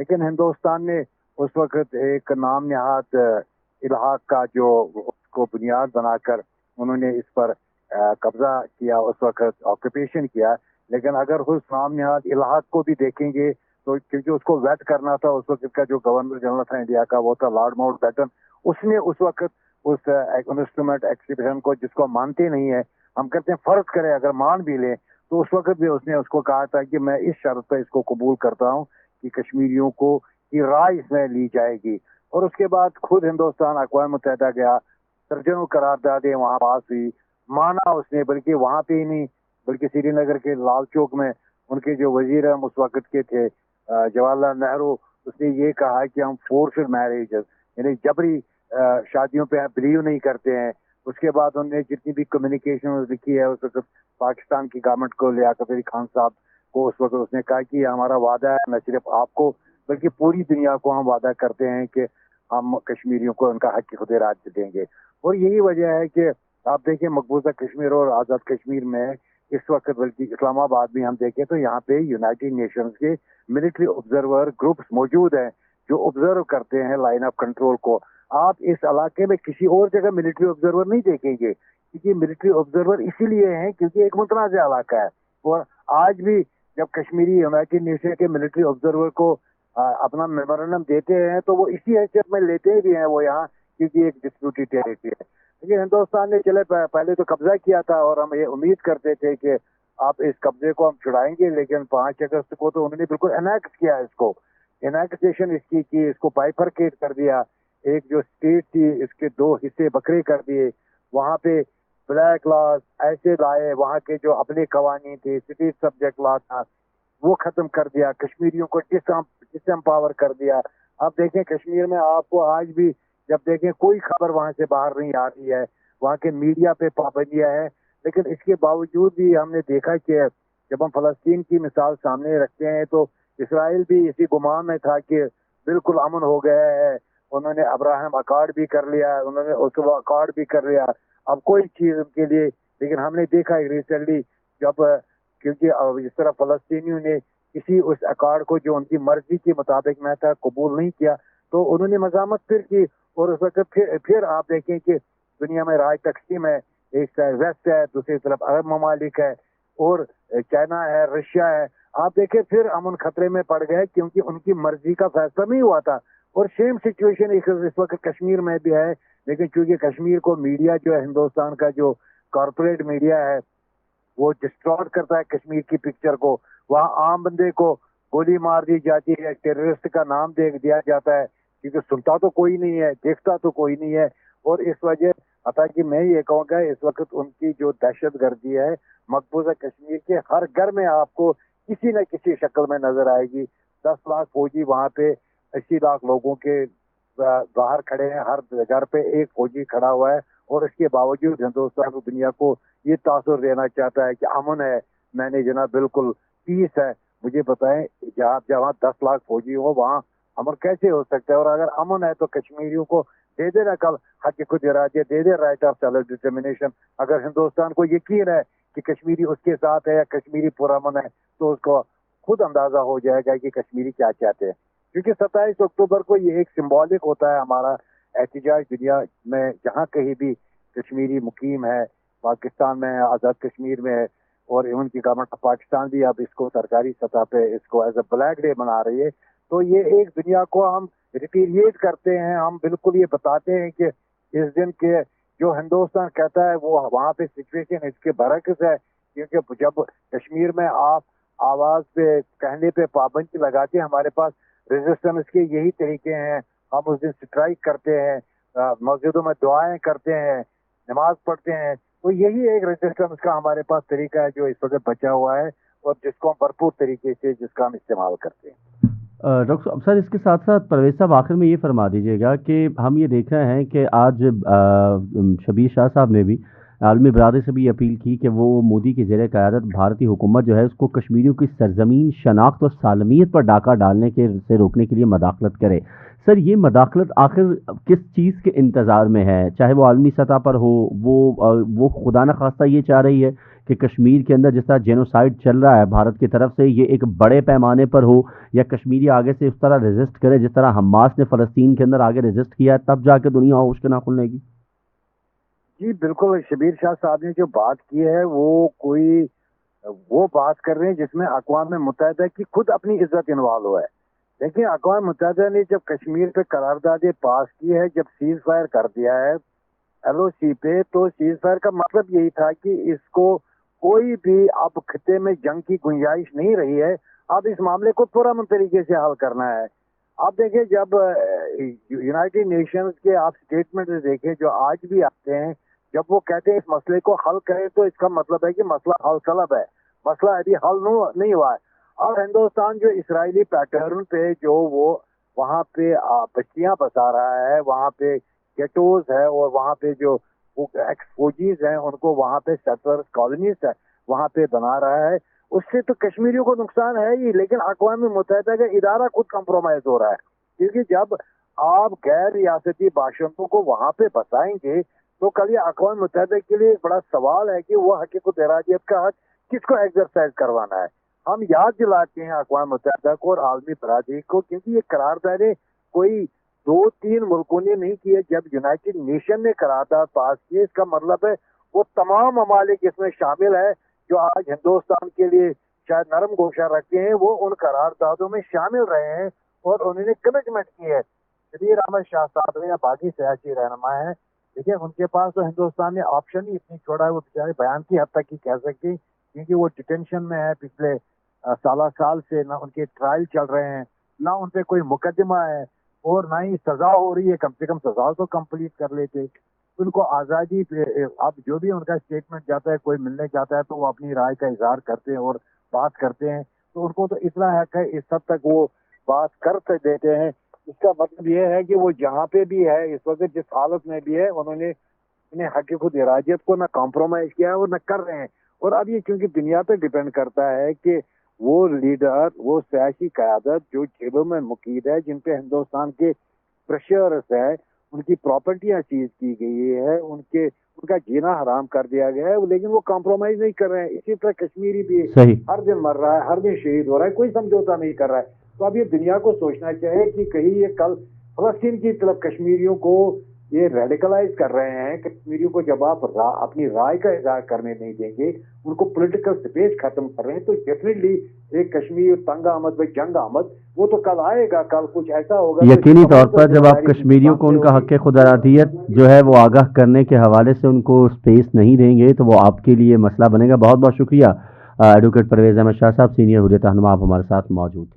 لیکن ہندوستان نے اس وقت ایک نام نہاد الحاق کا جو اس کو بنیاد بنا کر انہوں نے اس پر قبضہ کیا، اس وقت آکوپیشن کیا. لیکن اگر اس نام نہاد الحاق کو بھی دیکھیں گے تو کیونکہ اس کو ویٹ کرنا تھا، اس وقت کا جو گورنر جنرل تھا انڈیا کا وہ تھا لارڈ ماؤنٹ بیٹن. اس نے اس وقت اس انسٹرومنٹ ایکسیبیشن کو، جس کو مانتے نہیں ہیں، ہم کہتے ہیں فرض کریں اگر مان بھی لیں، تو اس وقت بھی اس نے اس کو کہا تھا کہ میں اس شرط پہ اس کو قبول کرتا ہوں کہ کشمیریوں کو کی رائے اس میں لی جائے گی. اور اس کے بعد خود ہندوستان اقوام متحدہ گیا، درجنوں قراردادیں وہاں پاس ہوئی، مانا اس نے. بلکہ وہاں پہ ہی نہیں بلکہ سری نگر کے لال چوک میں ان کے جو وزیر اعظم اس وقت کے تھے جواہر لال نہرو، اس نے یہ کہا کہ ہم فورسڈ میرجز یعنی جبری شادیوں پہ بلیو نہیں کرتے ہیں. اس کے بعد انہوں نے جتنی بھی کمیونیکیشن لکھی ہے اس وقت پاکستان کی گورنمنٹ کو، لیاقت علی خان صاحب کو، اس وقت اس نے کہا کہ ہمارا وعدہ ہے نہ صرف آپ کو بلکہ پوری دنیا کو ہم وعدہ کرتے ہیں کہ ہم کشمیریوں کو ان کا حق خود ارادہ دیں گے. اور یہی وجہ ہے کہ آپ دیکھیں مقبوضہ کشمیر اور آزاد کشمیر میں اس وقت، بلکہ اسلام آباد بھی ہم دیکھیں تو یہاں پہ یونائٹڈ نیشنز کے ملٹری آبزرور گروپس موجود ہیں جو آبزرو کرتے ہیں لائن آف کنٹرول کو. آپ اس علاقے میں کسی اور جگہ ملٹری آبزرور نہیں دیکھیں گے، کیونکہ ملٹری آبزرور اسی لیے ہیں کیونکہ ایک متنازع علاقہ ہے. اور آج بھی جب کشمیری یونائٹڈ نیشن کے ملٹری آبزرور کو اپنا میمورنڈم دیتے ہیں تو وہ اسی حیثیت میں لیتے بھی ہیں وہ یہاں، کیونکہ ایک ڈسپیوٹی ٹیریٹری ہے. لیکن ہندوستان نے چلے پہلے تو قبضہ کیا تھا اور ہم یہ امید کرتے تھے کہ آپ اس قبضے کو ہم چھڑائیں گے، لیکن 5 اگست کو تو انہوں نے بالکل انیکس کیا اس کو، انیکسیشن اس کی اس کو بائیفرکیٹ کر دیا. ایک جو اسٹیٹ تھی اس کے 2 حصے بکھرے کر دیے، وہاں پہ بلیک لاز ایسے لائے، وہاں کے جو اپنے قوانین تھے، اسٹیٹ سبجیکٹ لا تھا وہ ختم کر دیا، کشمیریوں کو ڈس امپاور کر دیا. اب دیکھیں کشمیر میں آپ کو آج بھی جب دیکھیں کوئی خبر وہاں سے باہر نہیں آ رہی ہے، وہاں کے میڈیا پہ پابندیاں ہیں. لیکن اس کے باوجود بھی ہم نے دیکھا کہ جب ہم فلسطین کی مثال سامنے رکھتے ہیں تو اسرائیل بھی اسی گمان میں تھا کہ بالکل امن ہو گیا ہے، انہوں نے ابراہم اکارڈ بھی کر لیا، انہوں نے اوسلو اکارڈ بھی کر لیا، اب کوئی چیز ان کے لیے. لیکن ہم نے دیکھا ریسنٹلی جب کیونکہ اس طرح فلسطینیوں نے کسی اس اکارڈ کو جو ان کی مرضی کے مطابق میں تھا قبول نہیں کیا تو انہوں نے مزاحمت پھر کی. اور اس وقت پھر آپ دیکھیں کہ دنیا میں رائے تقسیم ہے، ایک ویسٹ ہے، دوسری طرف عرب ممالک ہے اور چائنا ہے، رشیا ہے. آپ دیکھیں پھر امن خطرے میں پڑ گئے کیونکہ ان کی مرضی کا فیصلہ نہیں ہوا تھا. اور سیم سچویشن اس وقت کشمیر میں بھی ہے. لیکن چونکہ کشمیر کو میڈیا جو ہے ہندوستان کا جو کارپوریٹ میڈیا ہے وہ ڈسٹارٹ کرتا ہے کشمیر کی پکچر کو، وہاں عام بندے کو گولی مار دی جاتی ہے، ٹیررسٹ کا نام دیا جاتا ہے، کیونکہ سنتا تو کوئی نہیں ہے، دیکھتا تو کوئی نہیں ہے. اور اس وجہ عطا کہ میں یہ کہوں گا اس وقت ان کی جو دہشت گردی ہے مقبوضہ کشمیر کے ہر گھر میں آپ کو کسی نہ کسی شکل میں نظر آئے گی. 10 لاکھ فوجی وہاں پہ 80 لاکھ لوگوں کے باہر کھڑے ہیں، ہر گھر پہ ایک فوجی کھڑا ہوا ہے. اور اس کے باوجود ہندوستان کو دنیا کو یہ تاثر دینا چاہتا ہے کہ امن ہے. میں نے جناب بالکل پیس ہے. مجھے بتائیں جہاں 10 لاکھ فوجی ہو وہاں امن کیسے ہو سکتا ہے؟ اور اگر امن ہے تو کشمیریوں کو دے دے نا کل حق خود ارادی، دے دے رائٹ آف سیلف ڈٹرمنیشن. اگر ہندوستان کو یقین ہے کہ کشمیری اس کے ساتھ ہے یا کشمیری پرامن ہے تو اس کو خود اندازہ ہو جائے گا کہ کشمیری کیا چاہتے ہیں. کیونکہ 27 اکتوبر کو یہ ایک سمبولک ہوتا ہے ہمارا احتجاج دنیا میں جہاں کہیں بھی کشمیری مقیم ہے، پاکستان میں ہے، آزاد کشمیر میں ہے، اور ایون کی گورنمنٹ آف پاکستان بھی اب اس کو سرکاری سطح پہ اس کو ایز اے بلیک ڈے منا رہی ہے. تو یہ ایک دنیا کو ہم ریپیریٹ کرتے ہیں، ہم بالکل یہ بتاتے ہیں کہ اس دن کے جو ہندوستان کہتا ہے وہ وہاں پہ سچویشن اس کے برعکس ہے. کیونکہ جب کشمیر میں آپ آواز پہ کہنے پہ پابندی لگاتے ہیں، ہمارے پاس ریزسٹنس کے یہی طریقے ہیں. ہم اس دن اسٹرائک کرتے ہیں، مسجدوں میں دعائیں کرتے ہیں، نماز پڑھتے ہیں. تو یہی ایک ریزسٹنس کا ہمارے پاس طریقہ ہے جو اس وقت بچا ہوا ہے اور جس کو ہم بھرپور طریقے سے جس کا ہم استعمال کرتے ہیں. ڈاکٹر صاحب سر، اس کے ساتھ ساتھ پرویز صاحب آخر میں یہ فرما دیجیے گا کہ ہم یہ دیکھ رہے ہیں کہ آج شبیر شاہ صاحب نے بھی عالمی برادری سے بھی اپیل کی کہ وہ مودی کی زیر قیادت بھارتی حکومت جو ہے اس کو کشمیریوں کی سرزمین شناخت اور سالمیت پر ڈاکہ ڈالنے کے سے روکنے کے لیے مداخلت کرے. سر یہ مداخلت آخر کس چیز کے انتظار میں ہے؟ چاہے وہ عالمی سطح پر ہو، وہ خدا نخواستہ یہ چاہ رہی ہے کہ کشمیر کے اندر جس طرح جینوسائیڈ چل رہا ہے بھارت کی طرف سے یہ ایک بڑے پیمانے پر ہو، یا کشمیری آگے سے اس طرح ریزسٹ کرے جس طرح حماس نے فلسطین کے اندر آگے ریزسٹ کیا ہے، تب جا کے دنیا ہوش کے نہ کھلنے گی؟ جی بالکل، شبیر شاہ صاحب نے جو بات کی ہے وہ بات کر رہے ہیں جس میں اقوام متحدہ کی خود اپنی عزت انوالو ہے. لیکن اقوام متحدہ نے جب کشمیر پہ قراردادیں پاس کی ہے، جب سیز فائر کر دیا ہے ایل او سی پہ، تو سیز فائر کا مطلب یہی تھا کہ اس کو کوئی بھی اب خطے میں جنگ کی گنجائش نہیں رہی ہے. اب اس معاملے کو پرامن طریقے سے حل کرنا ہے. آپ دیکھیں جب یونائٹڈ نیشنز کے آپ سٹیٹمنٹ دیکھیں جو آج بھی آتے ہیں، جب وہ کہتے ہیں اس مسئلے کو حل کریں تو اس کا مطلب ہے کہ مسئلہ حل طلب ہے، مسئلہ ابھی حل نہیں ہوا ہے. اور ہندوستان جو اسرائیلی پیٹرن پہ جو وہ وہاں پہ بستیاں بسا رہا ہے، وہاں پہ گیٹوز ہے، اور وہاں پہ جو ایکس فوجیز ہیں ان کو وہاں پہ سیٹلرز کالونیز ہے وہاں پہ بنا رہا ہے، اس سے تو کشمیریوں کو نقصان ہے ہی، لیکن اقوام متحدہ کا ادارہ خود کمپرومائز ہو رہا ہے. کیونکہ جب آپ غیر ریاستی باشندوں کو وہاں پہ بسائیں گے تو کل یہ اقوام متحدہ کے لیے ایک بڑا سوال ہے کہ وہ حقیقت ارادیت کا حق کس کو ایکسرسائز کروانا ہے. ہم یاد دلاتے ہیں اقوام متحدہ کو اور عالمی برادری کو، کیونکہ یہ قراردادیں کوئی 2-3 ملکوں نے نہیں کیے. جب یونائٹڈ نیشن نے قرارداد پاس کی، اس کا مطلب ہے وہ تمام ممالک اس میں شامل ہے جو آج ہندوستان کے لیے شاید نرم گوشہ رکھتے ہیں، وہ ان قراردادوں میں شامل رہے ہیں اور انہوں نے کمٹمنٹ کی ہے. شبیر احمد شاہ صاحب یا باقی سیاسی رہنما ہیں، دیکھیں ان کے پاس تو ہندوستان نے آپشن ہی اتنی چھوڑا ہے، وہ بیچارے بیان کی حد تک ہی کہہ سکتے، کیونکہ وہ ڈیٹینشن میں ہے پچھلے سال سے، نہ ان کے ٹرائل چل رہے ہیں، نہ ان پہ کوئی مقدمہ ہے، اور نہ ہی سزا ہو رہی ہے. کم سے کم سزا تو کمپلیٹ کر لیتے. ان کو آزادی پہ اب جو بھی ان کا اسٹیٹمنٹ جاتا ہے، کوئی ملنے جاتا ہے تو وہ اپنی رائے کا اظہار کرتے ہیں اور بات کرتے ہیں، تو ان کو تو اتنا حق ہے، اس حد تک وہ بات کر دیتے ہیں. اس کا مطلب یہ ہے کہ وہ جہاں پہ بھی ہے اس وقت جس حالت میں بھی ہے، انہوں نے انہیں حق خود ارادیت کو نہ کمپرومائز کیا ہے اور نہ کر رہے ہیں. اور اب یہ کیونکہ دنیا پہ ڈیپینڈ کرتا ہے کہ وہ لیڈر، وہ سیاسی قیادت جو جیلوں میں مقید ہے، جن پہ ہندوستان کے پریشرز ہے، ان کی پراپرٹیاں سیز کی گئی ہے، ان کا جینا حرام کر دیا گیا ہے، لیکن وہ کمپرومائز نہیں کر رہے ہیں. اسی طرح کشمیری بھی ہر دن مر رہا ہے، ہر دن شہید ہو رہا ہے، کوئی سمجھوتا نہیں کر رہا ہے. تو اب یہ دنیا کو سوچنا چاہیے کہ کہیں یہ کل فلسطین کی طرف کشمیریوں کو یہ ریڈیکلائز کر رہے ہیں. کشمیریوں کو جب آپ اپنی رائے کا اظہار کرنے نہیں دیں گے، ان کو پولیٹیکل سپیس ختم کر رہے ہیں، تو ڈیفینیٹلی ایک کشمیر تنگ آمد بھائی جنگ آمد وہ تو کل آئے گا. کل کچھ ایسا ہوگا یقینی طور پر جب آپ کشمیریوں کو ان کا حق خود ارادیت جو ہے وہ آگاہ کرنے کے حوالے سے ان کو سپیس نہیں دیں گے تو وہ آپ کے لیے مسئلہ بنے گا. بہت بہت شکریہ ایڈوکیٹ پرویز احمد شاہ صاحب، سینئر حریت رہنما، آپ ہمارے ساتھ موجود تھے.